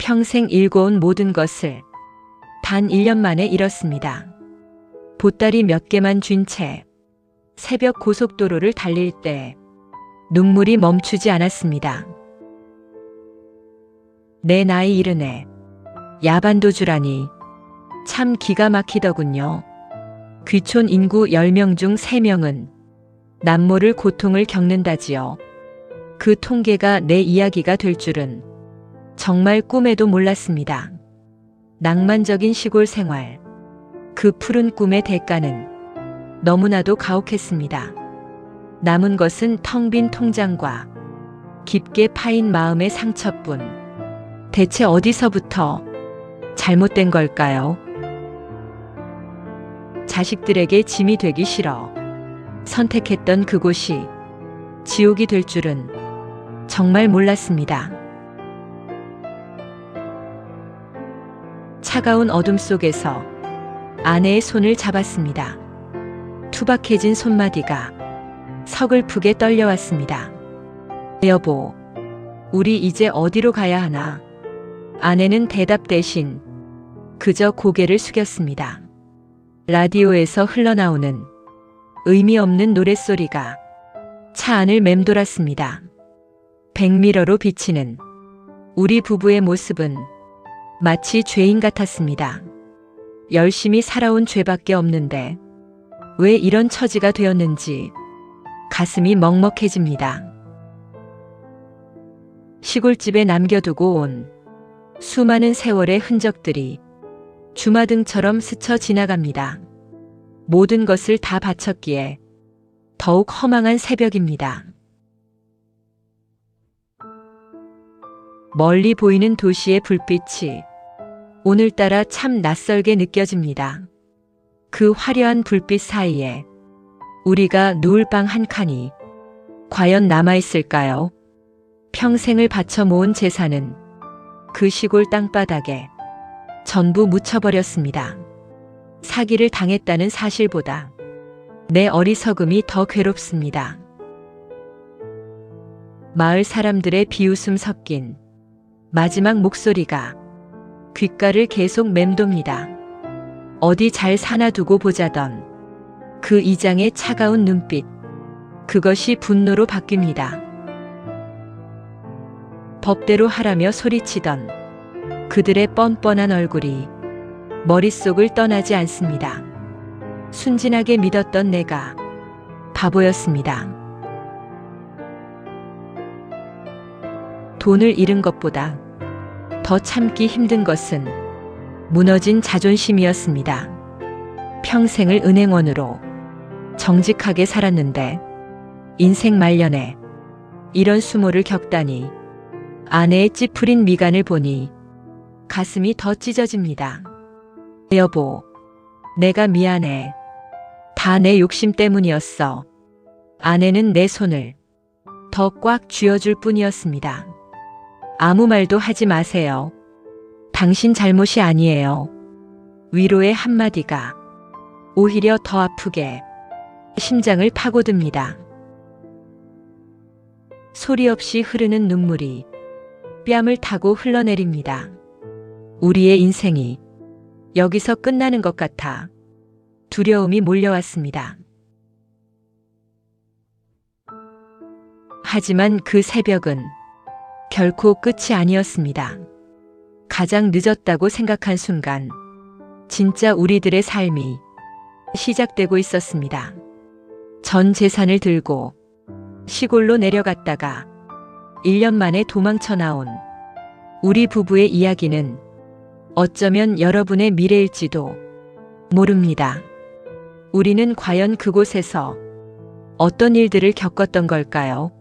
평생 일궈온 모든 것을 단 1년 만에 잃었습니다. 보따리 몇 개만 쥔 채 새벽 고속도로를 달릴 때 눈물이 멈추지 않았습니다. 내 나이 70에 야반도주라니 참 기가 막히더군요. 귀촌 인구 10명 중 3명은 남모를 고통을 겪는다지요. 그 통계가 내 이야기가 될 줄은 정말 꿈에도 몰랐습니다. 낭만적인 시골 생활, 그 푸른 꿈의 대가는 너무나도 가혹했습니다. 남은 것은 텅 빈 통장과 깊게 파인 마음의 상처뿐. 대체 어디서부터 잘못된 걸까요? 자식들에게 짐이 되기 싫어 선택했던 그곳이 지옥이 될 줄은 정말 몰랐습니다. 차가운 어둠 속에서 아내의 손을 잡았습니다. 투박해진 손마디가 서글프게 떨려왔습니다. 여보, 우리 이제 어디로 가야 하나? 아내는 대답 대신 그저 고개를 숙였습니다. 라디오에서 흘러나오는 의미 없는 노랫소리가 차 안을 맴돌았습니다. 백미러로 비치는 우리 부부의 모습은 마치 죄인 같았습니다. 열심히 살아온 죄밖에 없는데 왜 이런 처지가 되었는지 가슴이 먹먹해집니다. 시골집에 남겨두고 온 수많은 세월의 흔적들이 주마등처럼 스쳐 지나갑니다. 모든 것을 다 바쳤기에 더욱 허망한 새벽입니다. 멀리 보이는 도시의 불빛이 오늘따라 참 낯설게 느껴집니다. 그 화려한 불빛 사이에 우리가 누울 방 한 칸이 과연 남아있을까요? 평생을 바쳐 모은 재산은 그 시골 땅바닥에 전부 묻혀버렸습니다. 사기를 당했다는 사실보다 내 어리석음이 더 괴롭습니다. 마을 사람들의 비웃음 섞인 마지막 목소리가 귓가를 계속 맴돕니다. 어디 잘 사나 두고 보자던 그 이장의 차가운 눈빛, 그것이 분노로 바뀝니다. 법대로 하라며 소리치던 그들의 뻔뻔한 얼굴이 머릿속을 떠나지 않습니다. 순진하게 믿었던 내가 바보였습니다. 돈을 잃은 것보다 더 참기 힘든 것은 무너진 자존심이었습니다. 평생을 은행원으로 정직하게 살았는데 인생 말년에 이런 수모를 겪다니. 아내의 찌푸린 미간을 보니 가슴이 더 찢어집니다. 여보, 내가 미안해. 다 내 욕심 때문이었어. 아내는 내 손을 더 꽉 쥐어줄 뿐이었습니다. 아무 말도 하지 마세요. 당신 잘못이 아니에요. 위로의 한마디가 오히려 더 아프게 심장을 파고듭니다. 소리 없이 흐르는 눈물이 뺨을 타고 흘러내립니다. 우리의 인생이 여기서 끝나는 것 같아 두려움이 몰려왔습니다. 하지만 그 새벽은 결코 끝이 아니었습니다. 가장 늦었다고 생각한 순간 진짜 우리들의 삶이 시작되고 있었습니다. 전 재산을 들고 시골로 내려갔다가 1년 만에 도망쳐 나온 우리 부부의 이야기는 어쩌면 여러분의 미래일지도 모릅니다. 우리는 과연 그곳에서 어떤 일들을 겪었던 걸까요?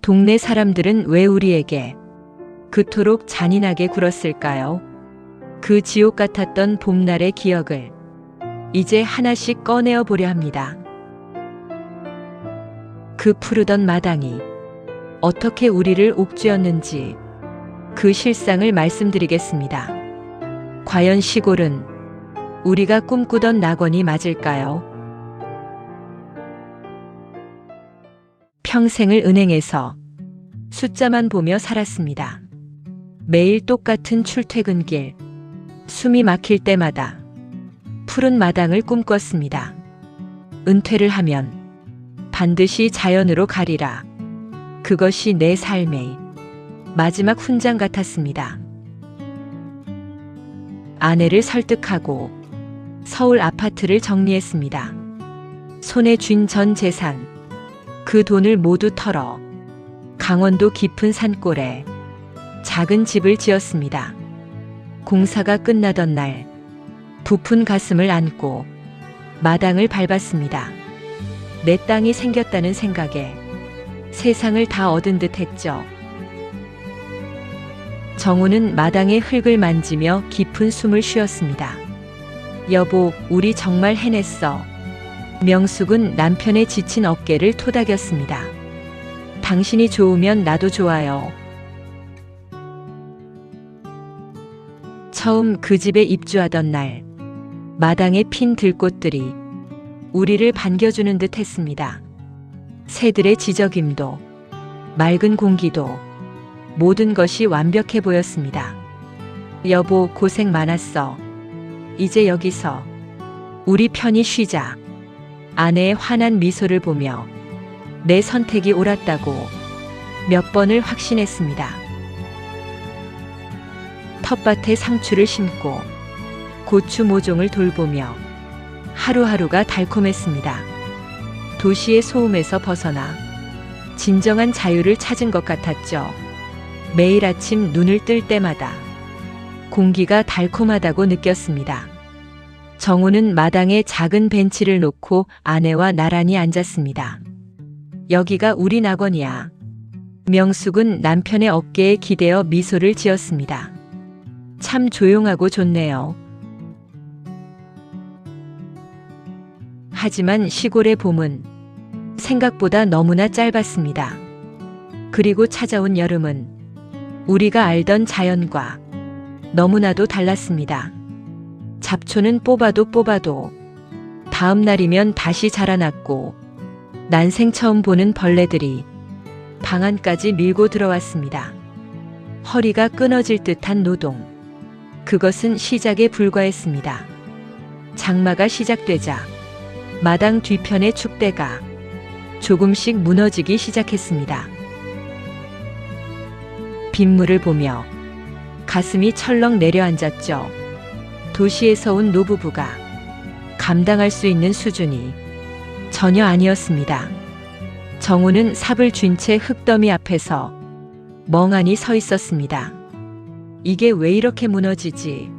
동네 사람들은 왜 우리에게 그토록 잔인하게 굴었을까요? 그 지옥 같았던 봄날의 기억을 이제 하나씩 꺼내어 보려 합니다. 그 푸르던 마당이 어떻게 우리를 옥죄었는지 그 실상을 말씀드리겠습니다. 과연 시골은 우리가 꿈꾸던 낙원이 맞을까요? 평생을 은행에서 숫자만 보며 살았습니다. 매일 똑같은 출퇴근길, 숨이 막힐 때마다 푸른 마당을 꿈꿨습니다. 은퇴를 하면 반드시 자연으로 가리라. 그것이 내 삶의 마지막 훈장 같았습니다. 아내를 설득하고 서울 아파트를 정리했습니다. 손에 쥔 전 재산, 그 돈을 모두 털어 강원도 깊은 산골에 작은 집을 지었습니다. 공사가 끝나던 날 부푼 가슴을 안고 마당을 밟았습니다. 내 땅이 생겼다는 생각에 세상을 다 얻은 듯 했죠. 정우는 마당의 흙을 만지며 깊은 숨을 쉬었습니다. 여보, 우리 정말 해냈어. 명숙은 남편의 지친 어깨를 토닥였습니다. 당신이 좋으면 나도 좋아요. 처음 그 집에 입주하던 날, 마당에 핀 들꽃들이 우리를 반겨주는 듯 했습니다. 새들의 지저귐도, 맑은 공기도, 모든 것이 완벽해 보였습니다. 여보, 고생 많았어. 이제 여기서 우리 편히 쉬자. 아내의 환한 미소를 보며 내 선택이 옳았다고 몇 번을 확신했습니다. 텃밭에 상추를 심고 고추 모종을 돌보며 하루하루가 달콤했습니다. 도시의 소음에서 벗어나 진정한 자유를 찾은 것 같았죠. 매일 아침 눈을 뜰 때마다 공기가 달콤하다고 느꼈습니다. 정우는 마당에 작은 벤치를 놓고 아내와 나란히 앉았습니다. 여기가 우리 낙원이야. 명숙은 남편의 어깨에 기대어 미소를 지었습니다. 참 조용하고 좋네요. 하지만 시골의 봄은 생각보다 너무나 짧았습니다. 그리고 찾아온 여름은 우리가 알던 자연과 너무나도 달랐습니다. 잡초는 뽑아도 다음 날이면 다시 자라났고 난생 처음 보는 벌레들이 방 안까지 밀고 들어왔습니다. 허리가 끊어질 듯한 노동. 그것은 시작에 불과했습니다. 장마가 시작되자 마당 뒤편의 축대가 조금씩 무너지기 시작했습니다. 빗물을 보며 가슴이 철렁 내려앉았죠. 도시에서 온 노부부가 감당할 수 있는 수준이 전혀 아니었습니다. 정우는 삽을 쥔 채 흙더미 앞에서 멍하니 서 있었습니다. 이게 왜 이렇게 무너지지?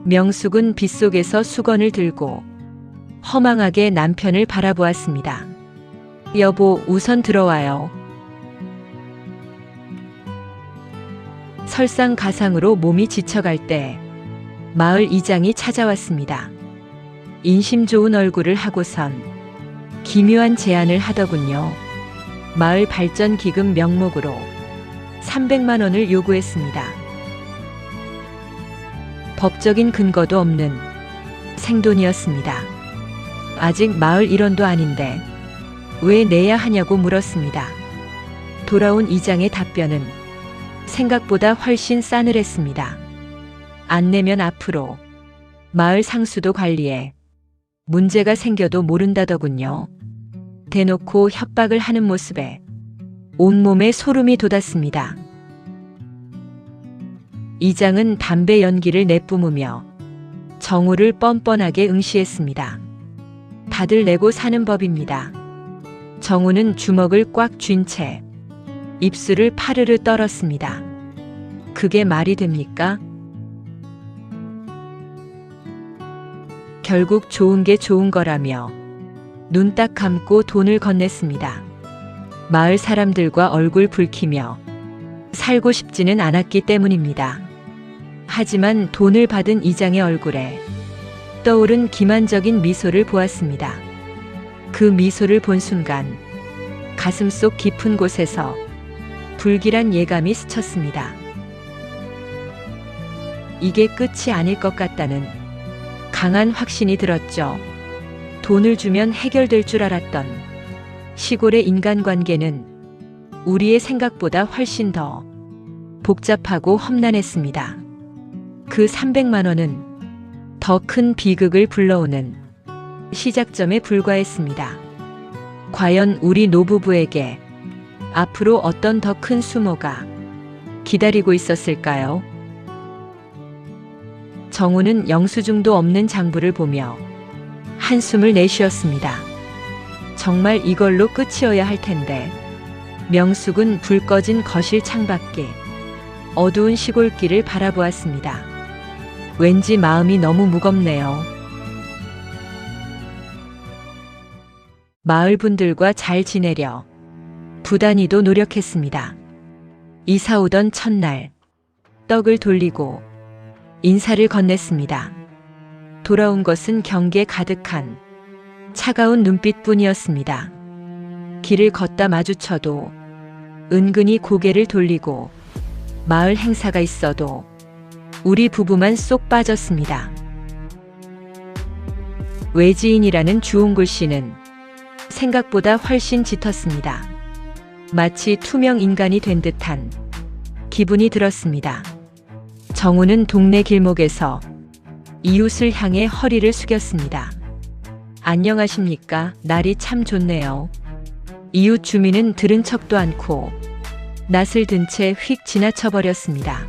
명숙은 빗속에서 수건을 들고 허망하게 남편을 바라보았습니다. 여보, 우선 들어와요. 설상가상으로 몸이 지쳐갈 때 마을 이장이 찾아왔습니다. 인심 좋은 얼굴을 하고선 기묘한 제안을 하더군요. 마을 발전 기금 명목으로 300만 원을 요구했습니다. 법적인 근거도 없는 생돈이었습니다. 아직 마을 일원도 아닌데 왜 내야 하냐고 물었습니다. 돌아온 이장의 답변은 생각보다 훨씬 싸늘했습니다. 안 내면 앞으로 마을 상수도 관리에 문제가 생겨도 모른다더군요. 대놓고 협박을 하는 모습에 온몸에 소름이 돋았습니다. 이장은 담배 연기를 내뿜으며 정우를 뻔뻔하게 응시했습니다. 다들 내고 사는 법입니다. 정우는 주먹을 꽉 쥔 채 입술을 파르르 떨었습니다. 그게 말이 됩니까? 결국 좋은 게 좋은 거라며 눈 딱 감고 돈을 건넸습니다. 마을 사람들과 얼굴 붉히며 살고 싶지는 않았기 때문입니다. 하지만 돈을 받은 이장의 얼굴에 떠오른 기만적인 미소를 보았습니다. 그 미소를 본 순간 가슴속 깊은 곳에서 불길한 예감이 스쳤습니다. 이게 끝이 아닐 것 같다는 강한 확신이 들었죠. 돈을 주면 해결될 줄 알았던 시골의 인간관계는 우리의 생각보다 훨씬 더 복잡하고 험난했습니다. 그 300만 원은 더 큰 비극을 불러오는 시작점에 불과했습니다. 과연 우리 노부부에게 앞으로 어떤 더 큰 수모가 기다리고 있었을까요? 정우는 영수증도 없는 장부를 보며 한숨을 내쉬었습니다. 정말 이걸로 끝이어야 할 텐데. 명숙은 불 꺼진 거실 창밖에 어두운 시골길을 바라보았습니다. 왠지 마음이 너무 무겁네요. 마을 분들과 잘 지내려 부단히도 노력했습니다. 이사 오던 첫날 떡을 돌리고 인사를 건넸습니다. 돌아온 것은 경계 가득한 차가운 눈빛뿐이었습니다. 길을 걷다 마주쳐도 은근히 고개를 돌리고 마을 행사가 있어도 우리 부부만 쏙 빠졌습니다. 외지인이라는 주홍글 씨는 생각보다 훨씬 짙었습니다. 마치 투명 인간이 된 듯한 기분이 들었습니다. 정우는 동네 길목에서 이웃을 향해 허리를 숙였습니다. 안녕하십니까? 날이 참 좋네요. 이웃 주민은 들은 척도 않고 낯을 든 채 휙 지나쳐 버렸습니다.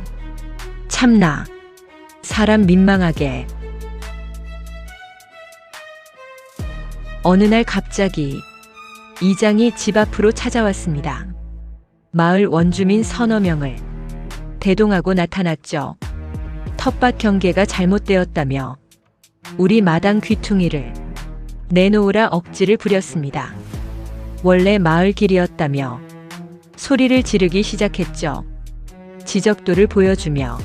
참나, 사람 민망하게. 어느 날 갑자기 이장이 집 앞으로 찾아왔습니다. 마을 원주민 서너 명을 대동하고 나타났죠. 텃밭 경계가 잘못되었다며 우리 마당 귀퉁이를 내놓으라 억지를 부렸습니다. 원래 마을 길이었다며 소리를 지르기 시작했죠. 지적도를 보여주며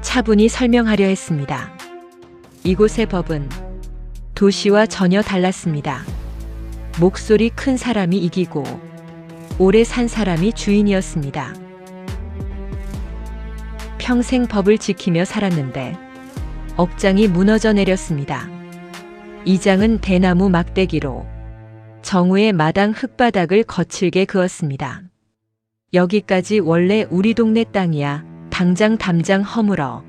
차분히 설명하려 했습니다. 이곳의 법은 도시와 전혀 달랐습니다. 목소리 큰 사람이 이기고 오래 산 사람이 주인이었습니다. 평생 법을 지키며 살았는데 억장이 무너져 내렸습니다. 이장은 대나무 막대기로 정우의 마당 흙바닥을 거칠게 그었습니다. 여기까지 원래 우리 동네 땅이야. 당장 담장 허물어.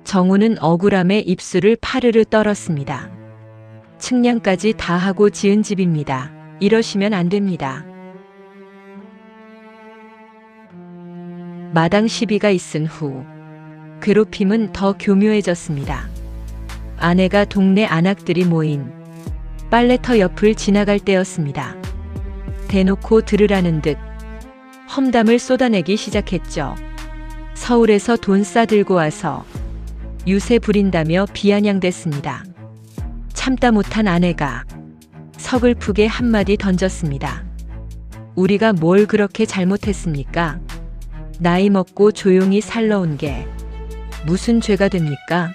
정우는 억울함에 입술을 파르르 떨었습니다. 측량까지 다 하고 지은 집입니다. 이러시면 안 됩니다. 마당 시비가 있은 후 괴롭힘은 더 교묘해졌습니다. 아내가 동네 안악들이 모인 빨래터 옆을 지나갈 때였습니다. 대놓고 들으라는 듯 험담을 쏟아내기 시작했죠. 서울에서 돈 싸들고 와서 유세 부린다며 비아냥댔습니다. 참다 못한 아내가 서글프게 한마디 던졌습니다. 우리가 뭘 그렇게 잘못했습니까? 나이 먹고 조용히 살러 온 게 무슨 죄가 됩니까?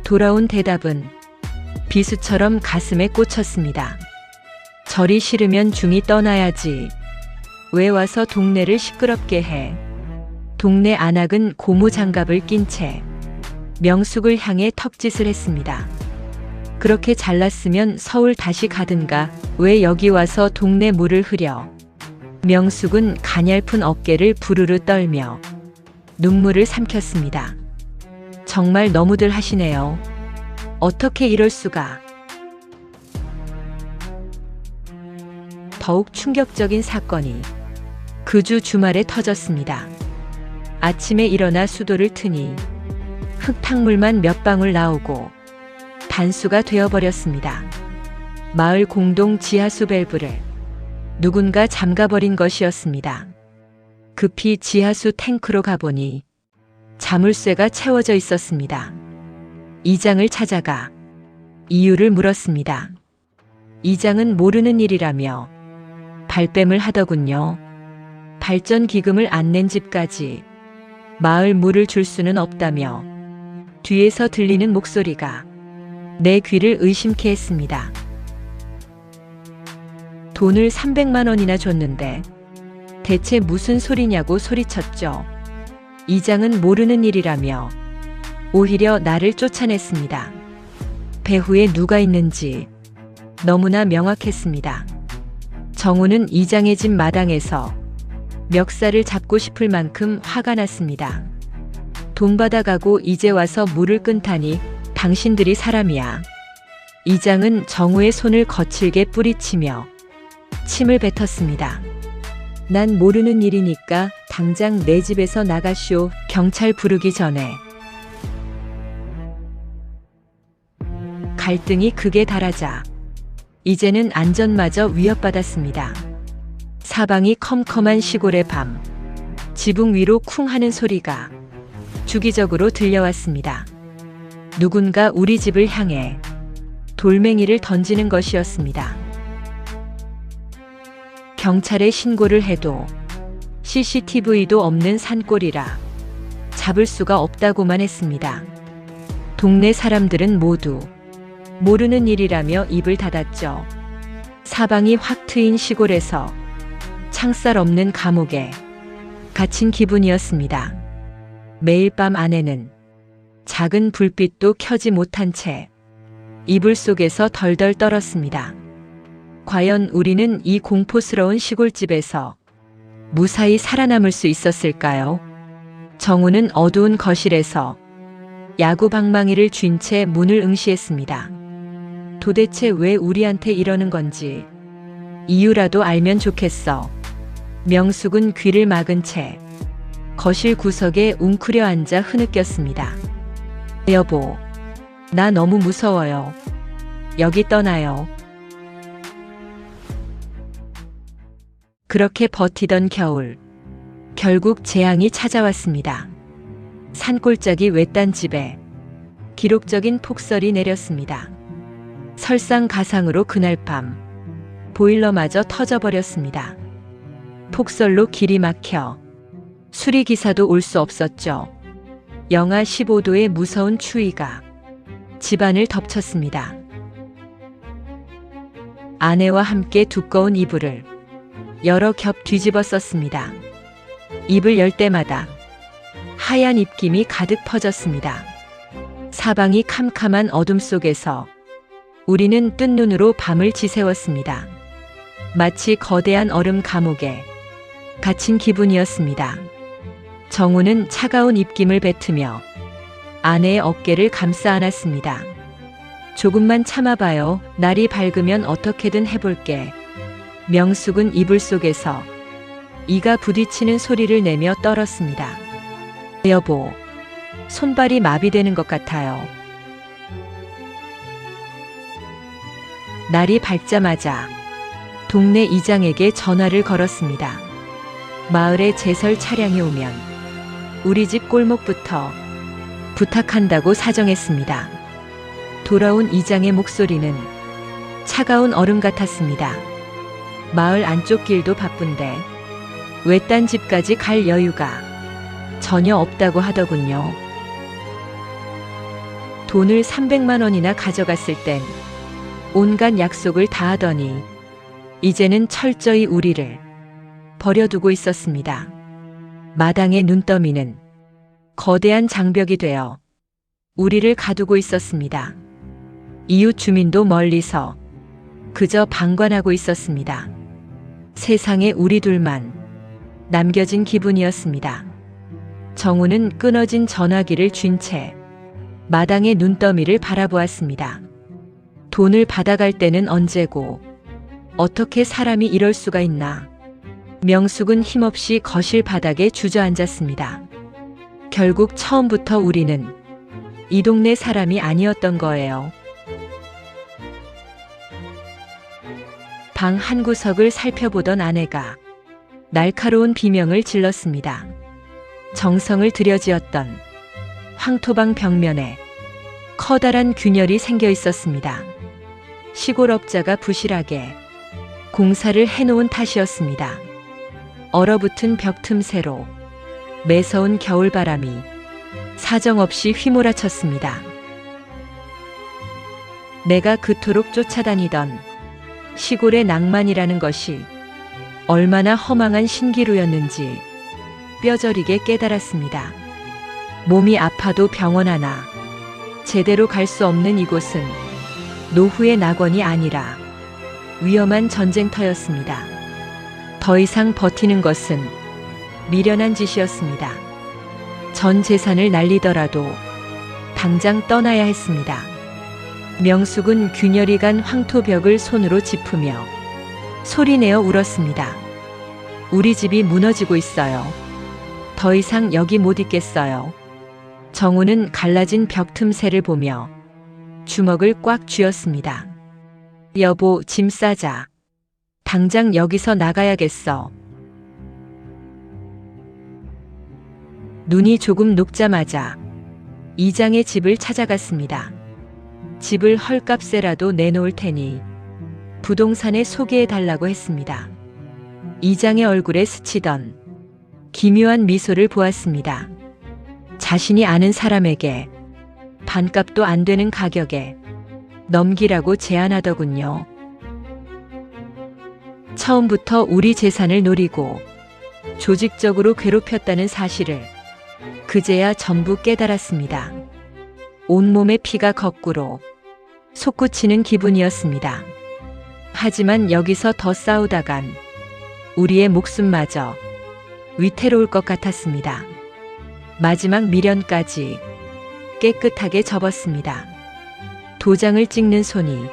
돌아온 대답은 비수처럼 가슴에 꽂혔습니다. 절이 싫으면 중이 떠나야지. 왜 와서 동네를 시끄럽게 해? 동네 안악은 고무장갑을 낀 채 명숙을 향해 턱짓을 했습니다. 그렇게 잘났으면 서울 다시 가든가 왜 여기 와서 동네 물을 흐려? 명숙은 가냘픈 어깨를 부르르 떨며 눈물을 삼켰습니다. 정말 너무들 하시네요. 어떻게 이럴 수가. 더욱 충격적인 사건이 그 주 주말에 터졌습니다. 아침에 일어나 수도를 트니 흙탕물만 몇 방울 나오고 단수가 되어버렸습니다. 마을 공동 지하수 밸브를 누군가 잠가버린 것이었습니다. 급히 지하수 탱크로 가보니 자물쇠가 채워져 있었습니다. 이장을 찾아가 이유를 물었습니다. 이장은 모르는 일이라며 발뺌을 하더군요. 발전 기금을 안 낸 집까지 마을 물을 줄 수는 없다며 뒤에서 들리는 목소리가 내 귀를 의심케 했습니다. 돈을 300만 원이나 줬는데 대체 무슨 소리냐고 소리쳤죠. 이장은 모르는 일이라며 오히려 나를 쫓아냈습니다. 배후에 누가 있는지 너무나 명확했습니다. 정우는 이장의 집 마당에서 멱살을 잡고 싶을 만큼 화가 났습니다. 돈 받아가고 이제 와서 물을 끈다니 당신들이 사람이야. 이장은 정우의 손을 거칠게 뿌리치며 침을 뱉었습니다. 난 모르는 일이니까 당장 내 집에서 나가쇼. 경찰 부르기 전에. 갈등이 극에 달하자 이제는 안전마저 위협받았습니다. 사방이 컴컴한 시골의 밤, 지붕 위로 쿵 하는 소리가 주기적으로 들려왔습니다. 누군가 우리 집을 향해 돌멩이를 던지는 것이었습니다. 경찰에 신고를 해도 CCTV도 없는 산골이라 잡을 수가 없다고만 했습니다. 동네 사람들은 모두 모르는 일이라며 입을 닫았죠. 사방이 확 트인 시골에서 창살 없는 감옥에 갇힌 기분이었습니다. 매일 밤 아내는 작은 불빛도 켜지 못한 채 이불 속에서 덜덜 떨었습니다. 과연 우리는 이 공포스러운 시골집에서 무사히 살아남을 수 있었을까요? 정우는 어두운 거실에서 야구 방망이를 쥔 채 문을 응시했습니다. 도대체 왜 우리한테 이러는 건지 이유라도 알면 좋겠어. 명숙은 귀를 막은 채 거실 구석에 웅크려 앉아 흐느꼈습니다. 여보, 나 너무 무서워요. 여기 떠나요. 그렇게 버티던 겨울, 결국 재앙이 찾아왔습니다. 산골짜기 외딴 집에 기록적인 폭설이 내렸습니다. 설상가상으로 그날 밤 보일러마저 터져버렸습니다. 폭설로 길이 막혀 수리기사도 올 수 없었죠. 영하 15도의 무서운 추위가 집안을 덮쳤습니다. 아내와 함께 두꺼운 이불을 여러 겹 뒤집어 썼습니다. 입을 열 때마다 하얀 입김이 가득 퍼졌습니다. 사방이 캄캄한 어둠 속에서 우리는 뜬 눈으로 밤을 지새웠습니다. 마치 거대한 얼음 감옥에 갇힌 기분이었습니다. 정우는 차가운 입김을 뱉으며 아내의 어깨를 감싸 안았습니다. 조금만 참아봐요. 날이 밝으면 어떻게든 해볼게. 명숙은 이불 속에서 이가 부딪히는 소리를 내며 떨었습니다. 여보, 손발이 마비되는 것 같아요. 날이 밝자마자 동네 이장에게 전화를 걸었습니다. 마을에 제설 차량이 오면 우리 집 골목부터 부탁한다고 사정했습니다. 돌아온 이장의 목소리는 차가운 얼음 같았습니다. 마을 안쪽 길도 바쁜데 외딴 집까지 갈 여유가 전혀 없다고 하더군요. 돈을 300만 원이나 가져갔을 땐 온갖 약속을 다 하더니 이제는 철저히 우리를 버려두고 있었습니다. 마당의 눈더미는 거대한 장벽이 되어 우리를 가두고 있었습니다. 이웃 주민도 멀리서 그저 방관하고 있었습니다. 세상에 우리 둘만 남겨진 기분이었습니다. 정우는 끊어진 전화기를 쥔 채 마당의 눈더미를 바라보았습니다. 돈을 받아갈 때는 언제고 어떻게 사람이 이럴 수가 있나. 명숙은 힘없이 거실 바닥에 주저앉았습니다. 결국 처음부터 우리는 이 동네 사람이 아니었던 거예요. 방 한 구석을 살펴보던 아내가 날카로운 비명을 질렀습니다. 정성을 들여지었던 황토방 벽면에 커다란 균열이 생겨 있었습니다. 시골업자가 부실하게 공사를 해놓은 탓이었습니다. 얼어붙은 벽 틈새로 매서운 겨울바람이 사정없이 휘몰아쳤습니다. 내가 그토록 쫓아다니던 시골의 낭만이라는 것이 얼마나 허망한 신기루였는지 뼈저리게 깨달았습니다. 몸이 아파도 병원 하나 제대로 갈 수 없는 이곳은 노후의 낙원이 아니라 위험한 전쟁터였습니다. 더 이상 버티는 것은 미련한 짓이었습니다. 전 재산을 날리더라도 당장 떠나야 했습니다. 명숙은 균열이 간 황토벽을 손으로 짚으며 소리내어 울었습니다. 우리 집이 무너지고 있어요. 더 이상 여기 못 있겠어요. 정우는 갈라진 벽 틈새를 보며 주먹을 꽉 쥐었습니다. 여보, 짐 싸자. 당장 여기서 나가야겠어. 눈이 조금 녹자마자 이장의 집을 찾아갔습니다. 집을 헐값에라도 내놓을 테니 부동산에 소개해달라고 했습니다. 이장의 얼굴에 스치던 기묘한 미소를 보았습니다. 자신이 아는 사람에게 반값도 안 되는 가격에 넘기라고 제안하더군요. 처음부터 우리 재산을 노리고 조직적으로 괴롭혔다는 사실을 그제야 전부 깨달았습니다. 온몸의 피가 거꾸로 솟구치는 기분이었습니다. 하지만 여기서 더 싸우다간 우리의 목숨마저 위태로울 것 같았습니다. 마지막 미련까지 깨끗하게 접었습니다. 도장을 찍는 손이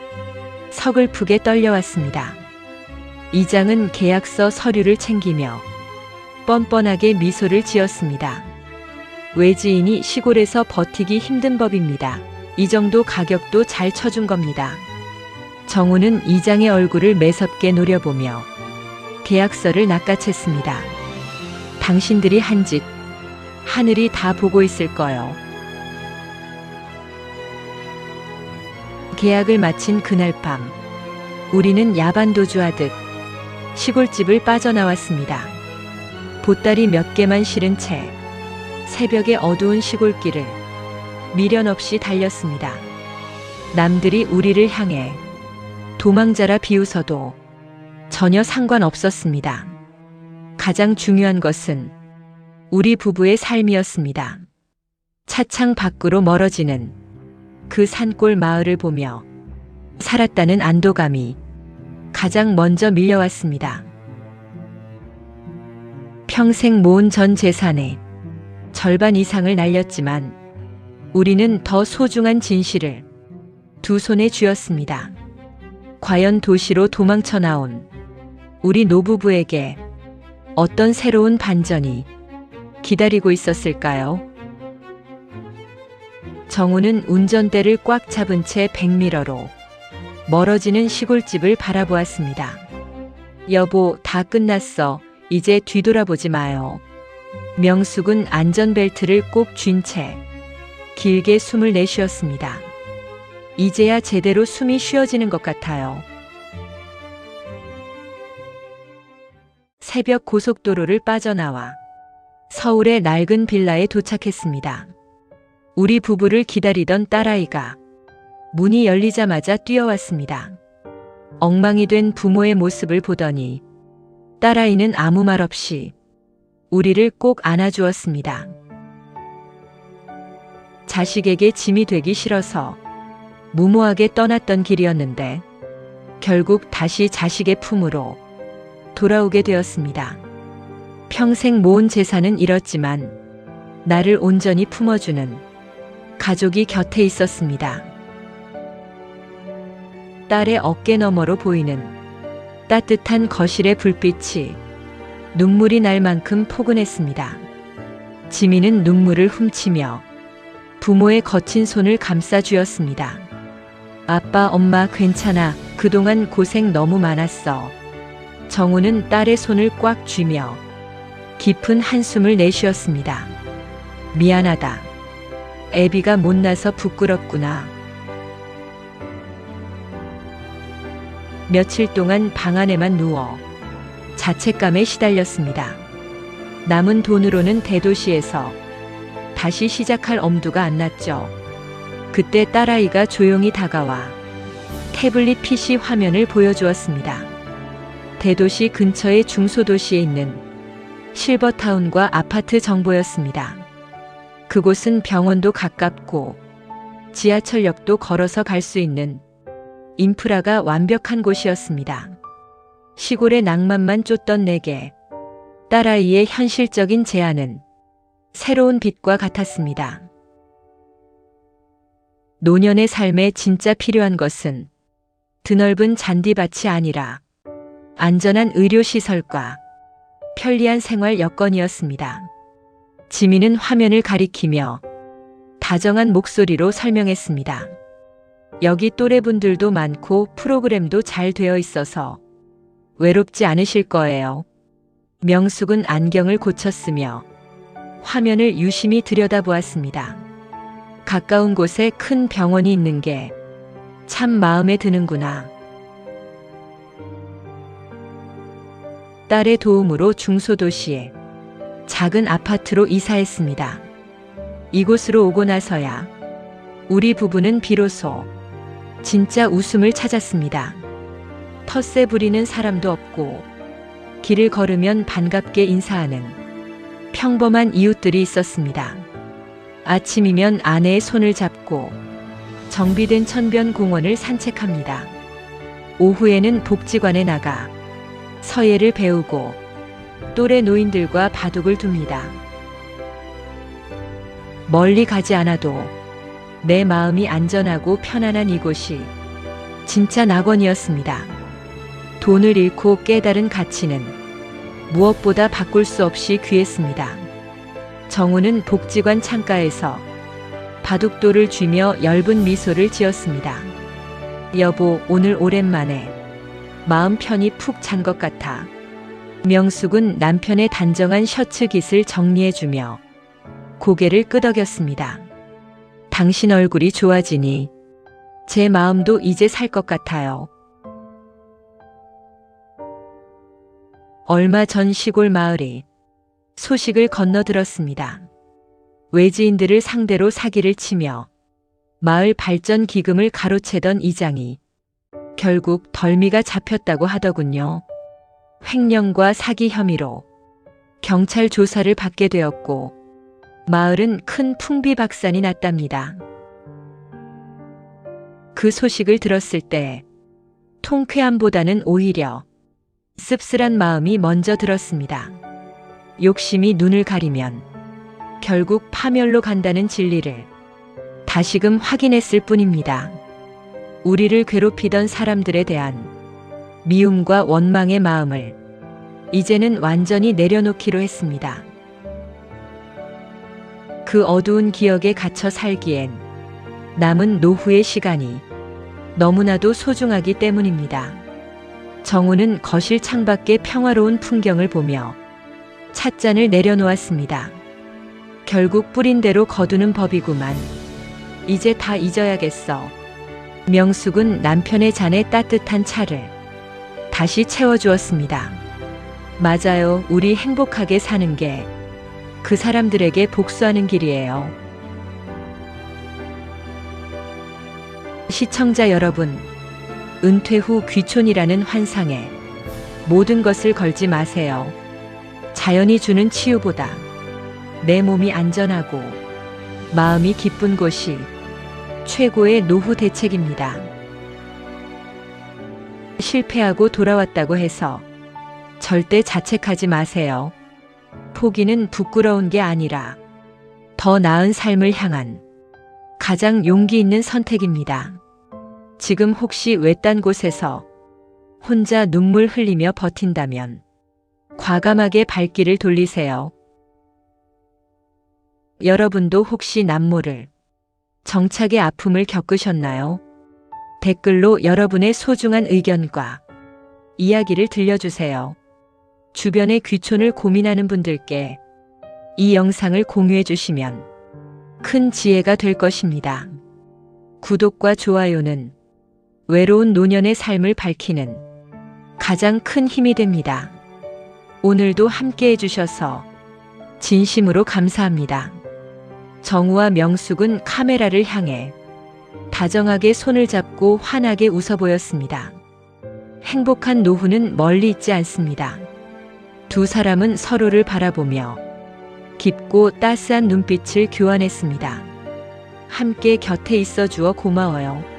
서글프게 떨려왔습니다. 이장은 계약서 서류를 챙기며 뻔뻔하게 미소를 지었습니다. 외지인이 시골에서 버티기 힘든 법입니다. 이 정도 가격도 잘 쳐준 겁니다. 정우는 이장의 얼굴을 매섭게 노려보며 계약서를 낚아챘습니다. 당신들이 한 짓 하늘이 다 보고 있을 거요. 계약을 마친 그날 밤 우리는 야반도주하듯 시골집을 빠져나왔습니다. 보따리 몇 개만 실은 채 새벽의 어두운 시골길을 미련 없이 달렸습니다. 남들이 우리를 향해 도망자라 비웃어도 전혀 상관없었습니다. 가장 중요한 것은 우리 부부의 삶이었습니다. 차창 밖으로 멀어지는 그 산골 마을을 보며 살았다는 안도감이 가장 먼저 밀려왔습니다. 평생 모은 전 재산의 절반 이상을 날렸지만 우리는 더 소중한 진실을 두 손에 쥐었습니다. 과연 도시로 도망쳐 나온 우리 노부부에게 어떤 새로운 반전이 기다리고 있었을까요? 정우는 운전대를 꽉 잡은 채 백미러로 멀어지는 시골집을 바라보았습니다. 여보, 다 끝났어. 이제 뒤돌아보지 마요. 명숙은 안전벨트를 꼭 쥔 채 길게 숨을 내쉬었습니다. 이제야 제대로 숨이 쉬어지는 것 같아요. 새벽 고속도로를 빠져나와 서울의 낡은 빌라에 도착했습니다. 우리 부부를 기다리던 딸아이가 문이 열리자마자 뛰어왔습니다. 엉망이 된 부모의 모습을 보더니 딸아이는 아무 말 없이 우리를 꼭 안아주었습니다. 자식에게 짐이 되기 싫어서 무모하게 떠났던 길이었는데 결국 다시 자식의 품으로 돌아오게 되었습니다. 평생 모은 재산은 잃었지만 나를 온전히 품어주는 가족이 곁에 있었습니다. 딸의 어깨 너머로 보이는 따뜻한 거실의 불빛이 눈물이 날 만큼 포근했습니다. 지민은 눈물을 훔치며 부모의 거친 손을 감싸주었습니다. 아빠, 엄마 괜찮아. 그동안 고생 너무 많았어. 정우는 딸의 손을 꽉 쥐며 깊은 한숨을 내쉬었습니다. 미안하다. 애비가 못나서 부끄럽구나. 며칠 동안 방 안에만 누워 자책감에 시달렸습니다. 남은 돈으로는 대도시에서 다시 시작할 엄두가 안 났죠. 그때 딸아이가 조용히 다가와 태블릿 PC 화면을 보여주었습니다. 대도시 근처의 중소도시에 있는 실버타운과 아파트 정보였습니다. 그곳은 병원도 가깝고 지하철역도 걸어서 갈 수 있는 인프라가 완벽한 곳이었습니다. 시골의 낭만만 쫓던 내게 딸아이의 현실적인 제안은 새로운 빛과 같았습니다. 노년의 삶에 진짜 필요한 것은 드넓은 잔디밭이 아니라 안전한 의료시설과 편리한 생활 여건이었습니다. 지민은 화면을 가리키며 다정한 목소리로 설명했습니다. 여기 또래분들도 많고 프로그램도 잘 되어 있어서 외롭지 않으실 거예요. 명숙은 안경을 고쳤으며 화면을 유심히 들여다보았습니다. 가까운 곳에 큰 병원이 있는 게 참 마음에 드는구나. 딸의 도움으로 중소도시에 작은 아파트로 이사했습니다. 이곳으로 오고 나서야 우리 부부는 비로소 진짜 웃음을 찾았습니다. 텃세 부리는 사람도 없고 길을 걸으면 반갑게 인사하는 평범한 이웃들이 있었습니다. 아침이면 아내의 손을 잡고 정비된 천변 공원을 산책합니다. 오후에는 복지관에 나가 서예를 배우고 또래 노인들과 바둑을 둡니다. 멀리 가지 않아도 내 마음이 안전하고 편안한 이곳이 진짜 낙원이었습니다. 돈을 잃고 깨달은 가치는 무엇보다 바꿀 수 없이 귀했습니다. 정우는 복지관 창가에서 바둑돌을 쥐며 엷은 미소를 지었습니다. 여보, 오늘 오랜만에 마음 편히 푹 잔 것 같아. 명숙은 남편의 단정한 셔츠 깃을 정리해주며 고개를 끄덕였습니다. 당신 얼굴이 좋아지니 제 마음도 이제 살 것 같아요. 얼마 전 시골 마을이 소식을 건너들었습니다. 외지인들을 상대로 사기를 치며 마을 발전 기금을 가로채던 이장이 결국 덜미가 잡혔다고 하더군요. 횡령과 사기 혐의로 경찰 조사를 받게 되었고 마을은 큰 풍비박산이 났답니다. 그 소식을 들었을 때 통쾌함보다는 오히려 씁쓸한 마음이 먼저 들었습니다. 욕심이 눈을 가리면 결국 파멸로 간다는 진리를 다시금 확인했을 뿐입니다. 우리를 괴롭히던 사람들에 대한 미움과 원망의 마음을 이제는 완전히 내려놓기로 했습니다. 그 어두운 기억에 갇혀 살기엔 남은 노후의 시간이 너무나도 소중하기 때문입니다. 정우는 거실 창밖의 평화로운 풍경을 보며 찻잔을 내려놓았습니다. 결국 뿌린 대로 거두는 법이구만. 이제 다 잊어야겠어. 명숙은 남편의 잔에 따뜻한 차를 다시 채워주었습니다. 맞아요. 우리 행복하게 사는 게 그 사람들에게 복수하는 길이에요. 시청자 여러분, 은퇴 후 귀촌이라는 환상에 모든 것을 걸지 마세요. 자연이 주는 치유보다 내 몸이 안전하고 마음이 기쁜 곳이 최고의 노후 대책입니다. 실패하고 돌아왔다고 해서 절대 자책하지 마세요. 포기는 부끄러운 게 아니라 더 나은 삶을 향한 가장 용기 있는 선택입니다. 지금 혹시 외딴 곳에서 혼자 눈물 흘리며 버틴다면 과감하게 발길을 돌리세요. 여러분도 혹시 남모를 정착의 아픔을 겪으셨나요? 댓글로 여러분의 소중한 의견과 이야기를 들려주세요. 주변의 귀촌을 고민하는 분들께 이 영상을 공유해 주시면 큰 지혜가 될 것입니다. 구독과 좋아요는 외로운 노년의 삶을 밝히는 가장 큰 힘이 됩니다. 오늘도 함께 해주셔서 진심으로 감사합니다. 정우와 명숙은 카메라를 향해 다정하게 손을 잡고 환하게 웃어 보였습니다. 행복한 노후는 멀리 있지 않습니다. 두 사람은 서로를 바라보며 깊고 따스한 눈빛을 교환했습니다. 함께 곁에 있어 주어 고마워요.